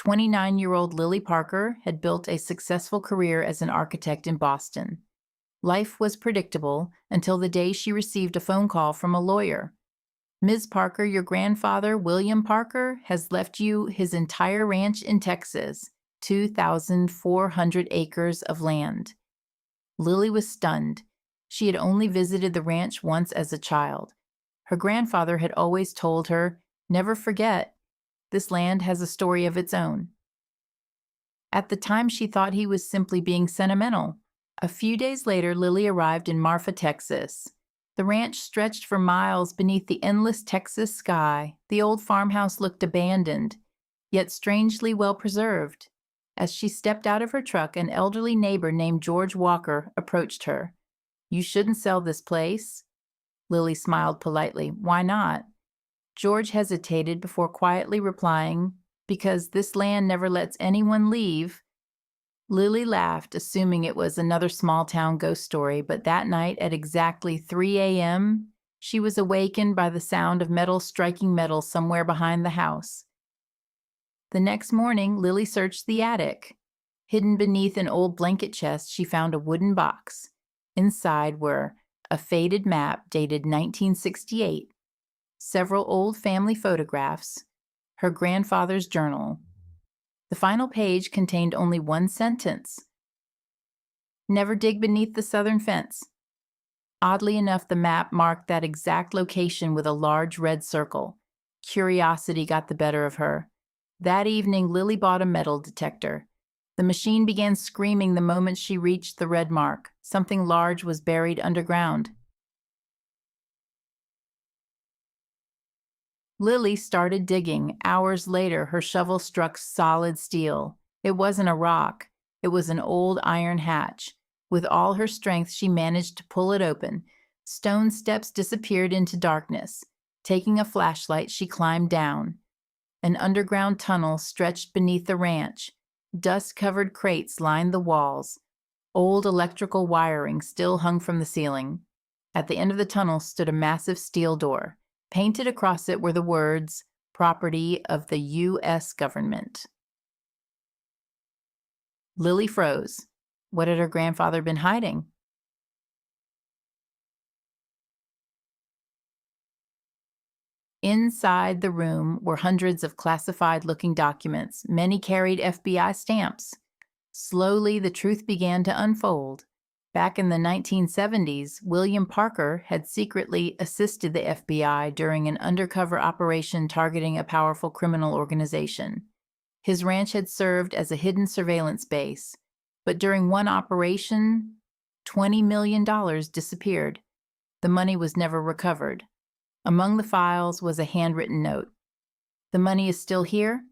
29-year-old Lily Parker had built a successful career as an architect in Boston. Life was predictable until the day she received a phone call from a lawyer. "Ms. Parker, your grandfather, William Parker, has left you his entire ranch in Texas, 2,400 acres of land." Lily was stunned. She had only visited the ranch once as a child. Her grandfather had always told her, "Never forget, this land has a story of its own." At the time, she thought he was simply being sentimental. A few days later, Lily arrived in Marfa, Texas. The ranch stretched for miles beneath the endless Texas sky. The old farmhouse looked abandoned, yet strangely well preserved. As she stepped out of her truck, an elderly neighbor named George Walker approached her. "You shouldn't sell this place." Lily smiled politely. "Why not?" George hesitated before quietly replying, "Because this land never lets anyone leave." Lily laughed, assuming it was another small-town ghost story, but that night at exactly 3 a.m., she was awakened by the sound of metal striking metal somewhere behind the house. The next morning, Lily searched the attic. Hidden beneath an old blanket chest, she found a wooden box. Inside were a faded map dated 1968, several old family photographs, her grandfather's journal. The final page contained only one sentence: "Never dig beneath the southern fence." Oddly enough, the map marked that exact location with a large red circle. Curiosity got the better of her. That evening, Lily bought a metal detector. The machine began screaming the moment she reached the red mark. Something large was buried underground. Lily started digging. Hours later, her shovel struck solid steel. It wasn't a rock. It was an old iron hatch. With all her strength, she managed to pull it open. Stone steps disappeared into darkness. Taking a flashlight, she climbed down. An underground tunnel stretched beneath the ranch. Dust-covered crates lined the walls. Old electrical wiring still hung from the ceiling. At the end of the tunnel stood a massive steel door. Painted across it were the words, "Property of the U.S. government." Lily froze. What had her grandfather been hiding? Inside the room were hundreds of classified-looking documents. Many carried FBI stamps. Slowly, the truth began to unfold. Back in the 1970s, William Parker had secretly assisted the FBI during an undercover operation targeting a powerful criminal organization. His ranch had served as a hidden surveillance base, but during one operation, $20 million disappeared. The money was never recovered. Among the files was a handwritten note. "The money is still here?"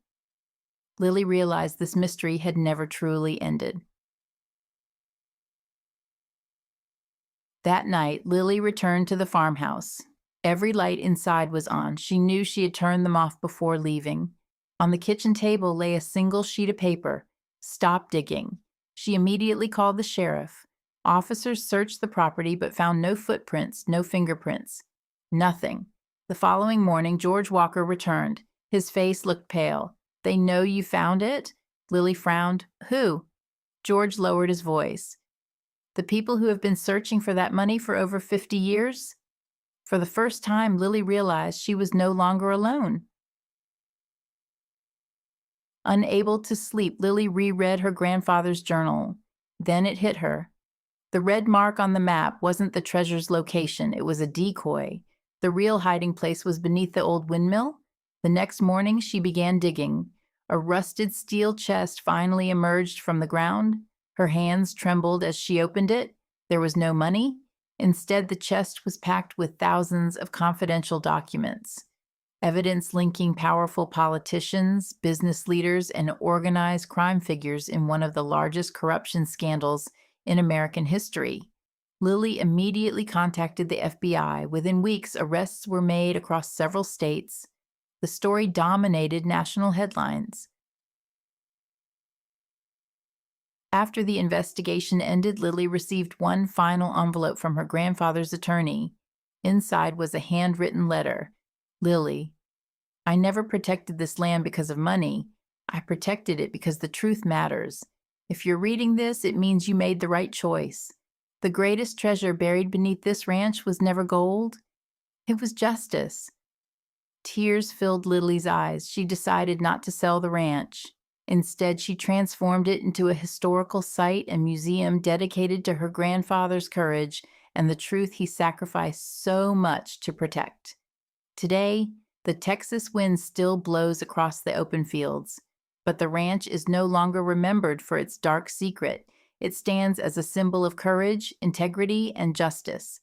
Lily realized this mystery had never truly ended. That night, Lily returned to the farmhouse. Every light inside was on. She knew she had turned them off before leaving. On the kitchen table lay a single sheet of paper. "Stop digging." She immediately called the sheriff. Officers searched the property but found no footprints, no fingerprints. Nothing. The following morning, George Walker returned. His face looked pale. "They know you found it?" Lily frowned. "Who?" George lowered his voice. "The people who have been searching for that money for over 50 years? For the first time, Lily realized she was no longer alone. Unable to sleep, Lily reread her grandfather's journal. Then it hit her. The red mark on the map wasn't the treasure's location, it was a decoy. The real hiding place was beneath the old windmill. The next morning, she began digging. A rusted steel chest finally emerged from the ground. Her hands trembled as she opened it. There was no money. Instead, the chest was packed with thousands of confidential documents. Evidence linking powerful politicians, business leaders, and organized crime figures in one of the largest corruption scandals in American history. Lily immediately contacted the FBI. Within weeks, arrests were made across several states. The story dominated national headlines. After the investigation ended, Lily received one final envelope from her grandfather's attorney. Inside was a handwritten letter. "Lily, I never protected this land because of money. I protected it because the truth matters. If you're reading this, it means you made the right choice. The greatest treasure buried beneath this ranch was never gold, it was justice. Tears filled Lily's eyes. She decided not to sell the ranch. Instead, she transformed it into a historical site and museum dedicated to her grandfather's courage and the truth he sacrificed so much to protect. Today, the Texas wind still blows across the open fields, but the ranch is no longer remembered for its dark secret. It stands as a symbol of courage, integrity, and justice.